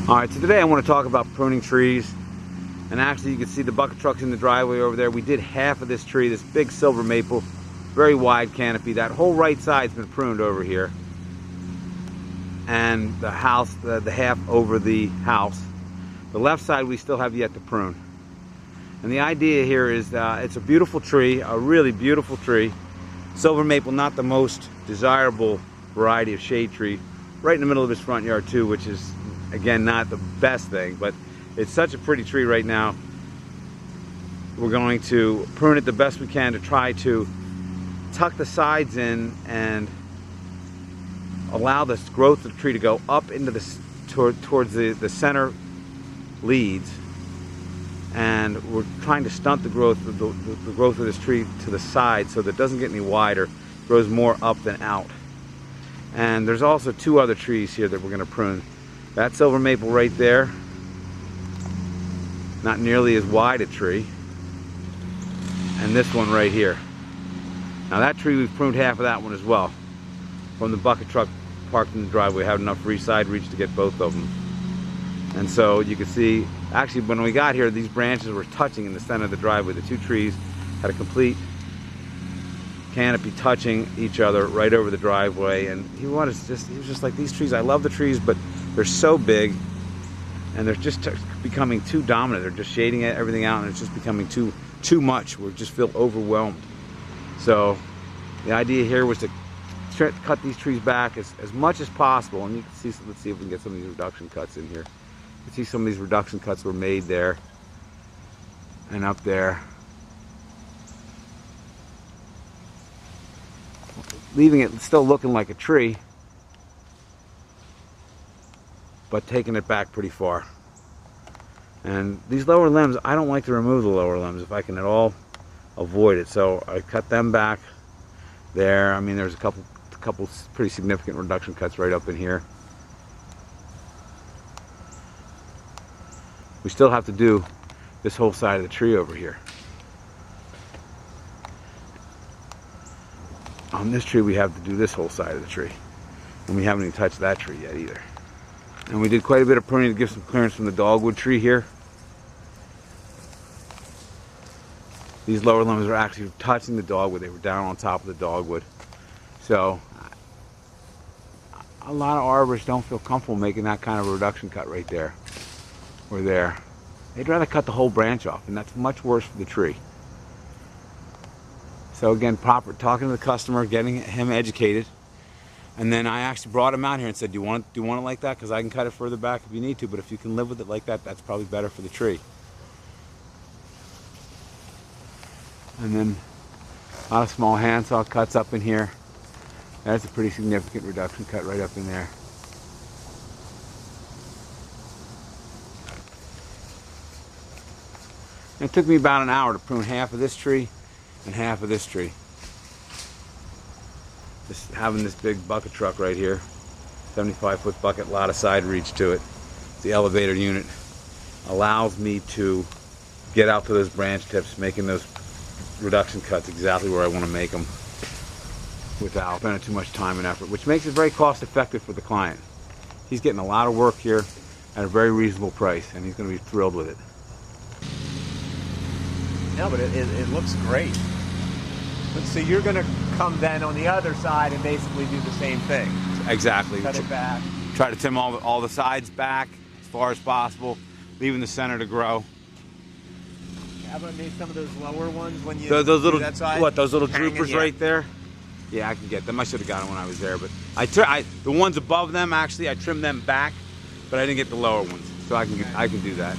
Alright, so today I want to talk about pruning trees. And actually you can see the bucket trucks in the driveway over there. We did half of this tree, this big silver maple, very wide canopy. That whole right side's been pruned over here. And the house, the half over the house. The left side we still have yet to prune. And the idea here is it's a beautiful tree, a really beautiful tree. Silver maple, not the most desirable variety of shade tree. Right in the middle of his front yard too, which is, again, not the best thing, but it's such a pretty tree right now. We're going to prune it the best we can to try to tuck the sides in and allow the growth of the tree to go up into the towards the center leads, and we're trying to stunt the growth of the growth of this tree to the side so that it doesn't get any wider, grows more up than out. And there's also two other trees here that we're going to prune. That silver maple right there, not nearly as wide a tree, and this one right here. Now that tree, we've pruned half of that one as well. From the bucket truck parked in the driveway, had enough side reach to get both of them. And so you can see, actually when we got here, these branches were touching in the center of the driveway. The two trees had a complete canopy touching each other right over the driveway, and he was just like, these trees, I love the trees, but they're so big and they're just becoming too dominant. They're just shading everything out, and it's just becoming too much. We just feel overwhelmed. So the idea here was to cut these trees back as much as possible. And you can see, let's see if we can get some of these reduction cuts in here. You can see some of these reduction cuts were made there and up there, leaving it still looking like a tree, but taking it back pretty far. And these lower limbs, I don't like to remove the lower limbs if I can at all avoid it. So I cut them back there. I mean, there's a couple pretty significant reduction cuts right up in here. We still have to do this whole side of the tree over here. On this tree we have to do this whole side of the tree, and we haven't even touched that tree yet either. And we did quite a bit of pruning to give some clearance from the dogwood tree here. These lower limbs are actually touching the dogwood. They were down on top of the dogwood. So a lot of arborists don't feel comfortable making that kind of a reduction cut right there or there. They'd rather cut the whole branch off, and that's much worse for the tree. So again, talking to the customer, getting him educated, and then I actually brought him out here and said, do you want it like that? Because I can cut it further back if you need to, but if you can live with it like that, that's probably better for the tree. And then a lot of small handsaw cuts up in here. That's a pretty significant reduction cut right up in there. And it took me about an hour to prune half of this tree and half of this tree. Just having this big bucket truck right here, 75-foot bucket, a lot of side reach to it. The elevator unit allows me to get out to those branch tips, making those reduction cuts exactly where I want to make them without spending too much time and effort, which makes it very cost effective for the client. He's getting a lot of work here at a very reasonable price, and he's going to be thrilled with it. No, but it looks great. So you're going to come then on the other side and basically do the same thing. Exactly. Cut it back. Try to trim all the sides back as far as possible, leaving the center to grow. How about maybe some of those lower ones when you those little, do that side? what, those little droopers right there? Yeah, I can get them. I should have got them when I was there, but the ones above them, actually, I trimmed them back, but I didn't get the lower ones, so I can do that.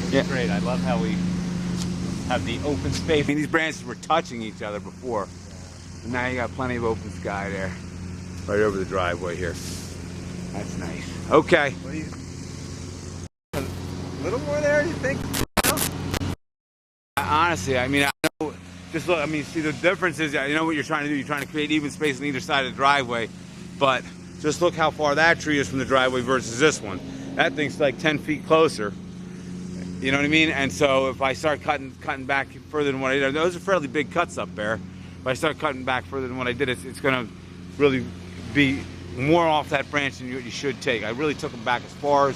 Yeah. Great. I love how we have the open space. I mean, these branches were touching each other before, and now you got plenty of open sky there, right over the driveway here. That's nice. Okay. What do you, a little more there, you think? Honestly, I mean, I know. Just look. I mean, see, the difference is, you know what you're trying to do. You're trying to create even space on either side of the driveway, but just look how far that tree is from the driveway versus this one. That thing's like 10 feet closer. You know what I mean? And so if I start cutting back further than what I did, those are fairly big cuts up there. If I start cutting back further than what I did, it's going to really be more off that branch than you should take. I really took them back as far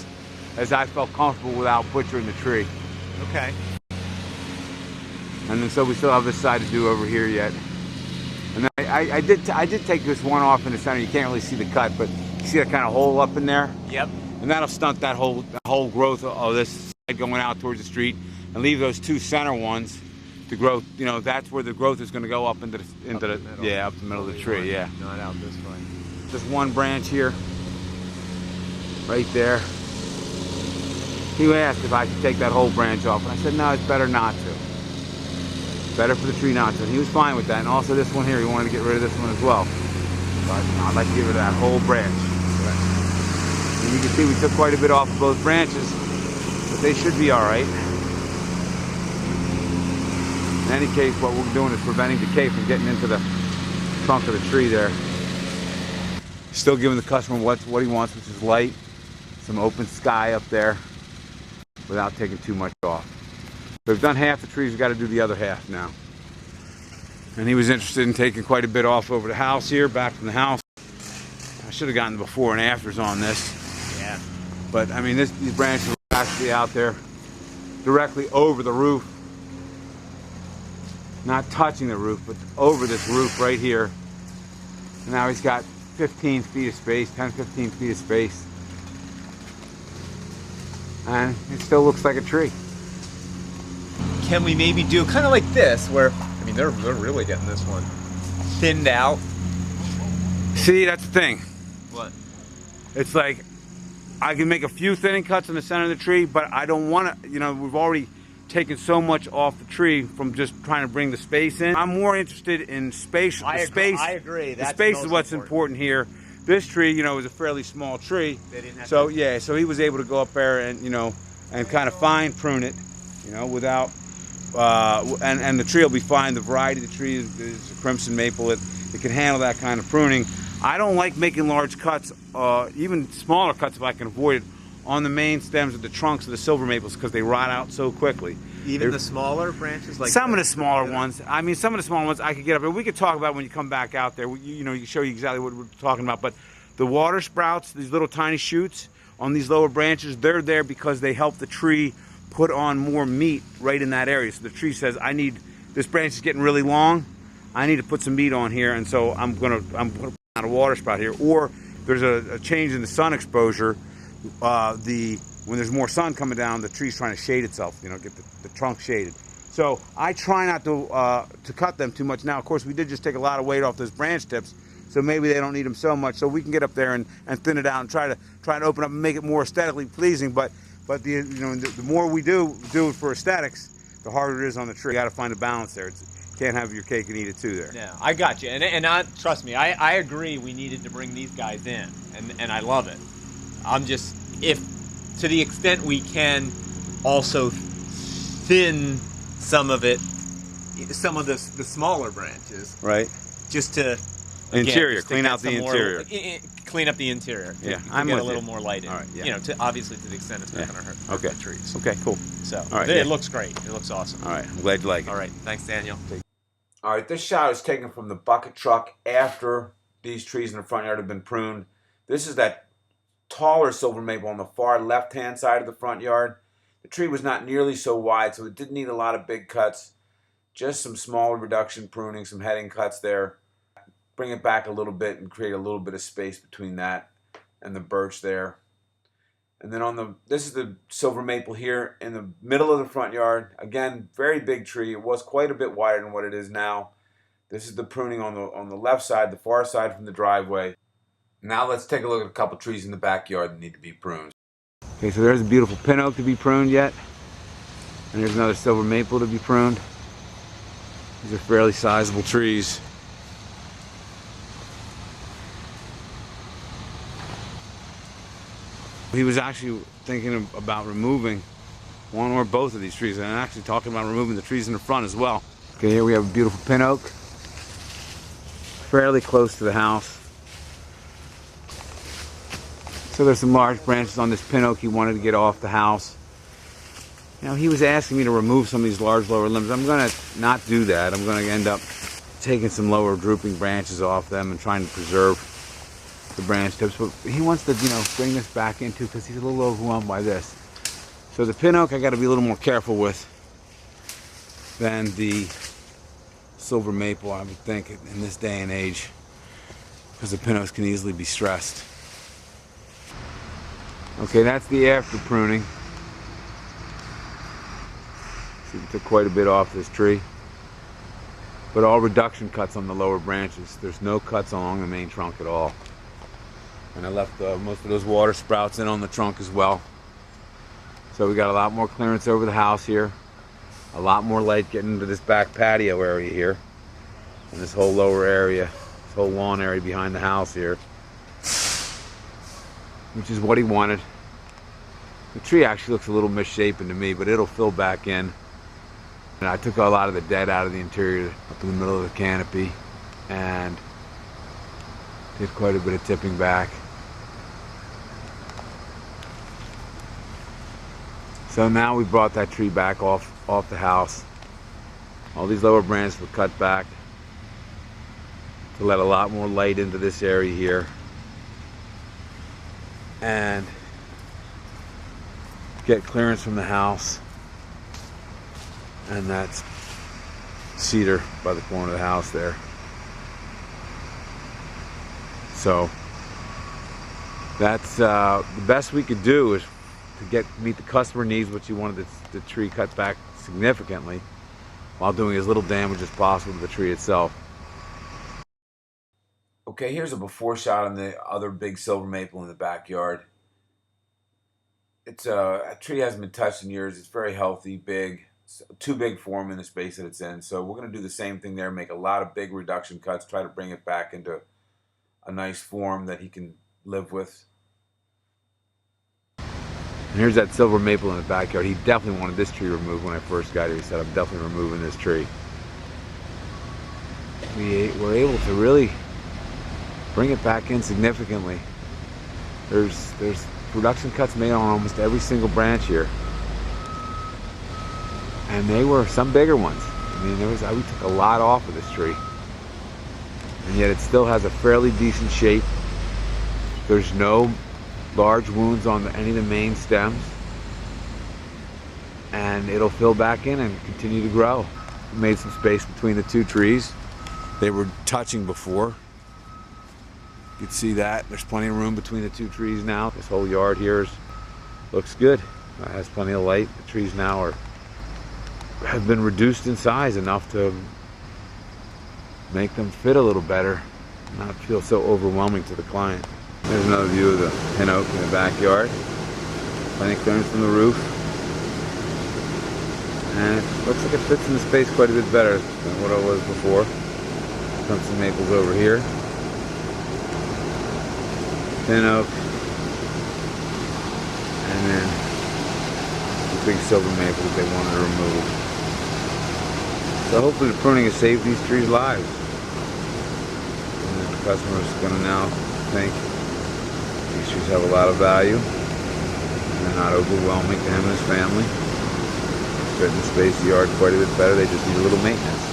as I felt comfortable without butchering the tree. Okay. And then so we still have this side to do over here yet. And then I did take this one off in the center. You can't really see the cut, but you see that kind of hole up in there? Yep. And that'll stunt that whole growth of this side going out towards the street, and leave those two center ones to grow. You know, that's where the growth is going to go up into the middle. Yeah, up the middle of the tree. Yeah. Not out this way. There's one branch here, right there. He asked if I could take that whole branch off, and I said no, it's better not to. Better for the tree not to. And he was fine with that. And also this one here, he wanted to get rid of this one as well. But I'd like to get rid of that whole branch. And you can see we took quite a bit off of both branches, but they should be all right. In any case, what we're doing is preventing decay from getting into the trunk of the tree there. Still giving the customer what he wants, which is light, some open sky up there, without taking too much off. So we've done half the trees, we've got to do the other half now. And he was interested in taking quite a bit off over the house here, back from the house. I should have gotten the before and afters on this. Yeah. But I mean, these branches are actually out there directly over the roof. Not touching the roof, but over this roof right here. And now he's got 15 feet of space, 10, 15 feet of space. And it still looks like a tree. Can we maybe do kind of like this, where, I mean, they're really getting this one thinned out. See, that's the thing. What? It's like, I can make a few thinning cuts in the center of the tree, but I don't want to, you know, we've already taken so much off the tree from just trying to bring the space in. I'm more interested in space. I agree. The space is what's important here. This tree, you know, is a fairly small tree. So yeah, so he was able to go up there and, you know, and kind of fine prune it, you know, without, and the tree will be fine. The variety of the tree is a crimson maple. It can handle that kind of pruning. I don't like making large cuts, even smaller cuts if I can avoid it, on the main stems of the trunks of the silver maples because they rot out so quickly. Even the smaller branches, like some of the smaller ones. I mean, some of the smaller ones I could get up there. We could talk about when you come back out there. You know, you show you exactly what we're talking about. But the water sprouts, these little tiny shoots on these lower branches, they're there because they help the tree put on more meat right in that area. So the tree says, I need, this branch is getting really long, I need to put some meat on here, and so I'm gonna put out a water spout here. Or there's a change in the sun exposure. When there's more sun coming down, the tree's trying to shade itself, you know, get the trunk shaded. So I try not to cut them too much now. Of course, we did just take a lot of weight off those branch tips, so maybe they don't need them so much. So we can get up there and thin it out and try to open up and make it more aesthetically pleasing. But the more we do it for aesthetics, the harder it is on the tree. You got to find a balance there. Can't have your cake and eat it too there. Yeah, I got you. And trust me, I agree we needed to bring these guys in, and I love it. I'm just, if to the extent we can also thin some of it, some of the smaller branches. Right. Just to, again, interior, clean out the interior. Clean up the interior. Yeah, I'm get a little more light in. All right, yeah. You know, obviously to the extent it's not going to hurt the trees. Okay, cool. So, all right, it looks great. It looks awesome. All right, I'm glad you like it. All right, thanks, Daniel. All right, this shot is taken from the bucket truck after these trees in the front yard have been pruned. This is that taller silver maple on the far left-hand side of the front yard. The tree was not nearly so wide, so it didn't need a lot of big cuts. Just some small reduction pruning, some heading cuts there. Bring it back a little bit and create a little bit of space between that and the birch there. And then this is the silver maple here in the middle of the front yard. Again, very big tree. It was quite a bit wider than what it is now. This is the pruning on the left side, the far side from the driveway. Now let's take a look at a couple trees in the backyard that need to be pruned. Okay, so there's a beautiful pin oak to be pruned yet. And there's another silver maple to be pruned. These are fairly sizable trees. He was actually thinking about removing one or both of these trees, and actually talking about removing the trees in the front as well. Okay, here we have a beautiful pin oak, fairly close to the house. So there's some large branches on this pin oak he wanted to get off the house. You know, he was asking me to remove some of these large lower limbs. I'm going to not do that. I'm going to end up taking some lower drooping branches off them and trying to preserve the branch tips. But he wants to, you know, bring this back into, because he's a little overwhelmed by this. So the pin oak I got to be a little more careful with than the silver maple, I would think, in this day and age, because the pin oaks can easily be stressed. Okay, that's the after pruning. See, we took quite a bit off this tree, but all reduction cuts on the lower branches. There's no cuts along the main trunk at all. And I left most of those water sprouts in on the trunk as well. So we got a lot more clearance over the house here. A lot more light getting into this back patio area here. And this whole lower area, this whole lawn area behind the house here. Which is what he wanted. The tree actually looks a little misshapen to me, but it'll fill back in. And I took a lot of the dead out of the interior up in the middle of the canopy and did quite a bit of tipping back. So now we brought that tree back off the house. All these lower branches were cut back to let a lot more light into this area here. And get clearance from the house. And that's cedar by the corner of the house there. So that's the best we could do is to meet the customer needs, which he wanted the tree cut back significantly while doing as little damage as possible to the tree itself. Okay, here's a before shot on the other big silver maple in the backyard. It's a tree hasn't been touched in years. It's very healthy, big, too big for him in the space that it's in. So we're going to do the same thing there, make a lot of big reduction cuts, try to bring it back into a nice form that he can live with. And here's that silver maple in the backyard. He definitely wanted this tree removed when I first got here. He said, I'm definitely removing this tree. We were able to really bring it back in significantly. There's production cuts made on almost every single branch here. And they were some bigger ones. I mean, we took a lot off of this tree. And yet it still has a fairly decent shape. There's no large wounds on any of the main stems. And it'll fill back in and continue to grow. We made some space between the two trees. They were touching before. You can see that. There's plenty of room between the two trees now. This whole yard here looks good. It has plenty of light. The trees now have been reduced in size enough to make them fit a little better, not feel so overwhelming to the client. There's another view of the pin oak in the backyard. Plenty of clearance from the roof. And it looks like it fits in the space quite a bit better than what it was before. Some maples over here. Pin oak. And then the big silver maple that they wanted to remove. So hopefully the pruning has saved these trees' lives. And the customer is going to now think these trees have a lot of value. And they're not overwhelming to him and his family. Fit in the space of the yard quite a bit better. They just need a little maintenance.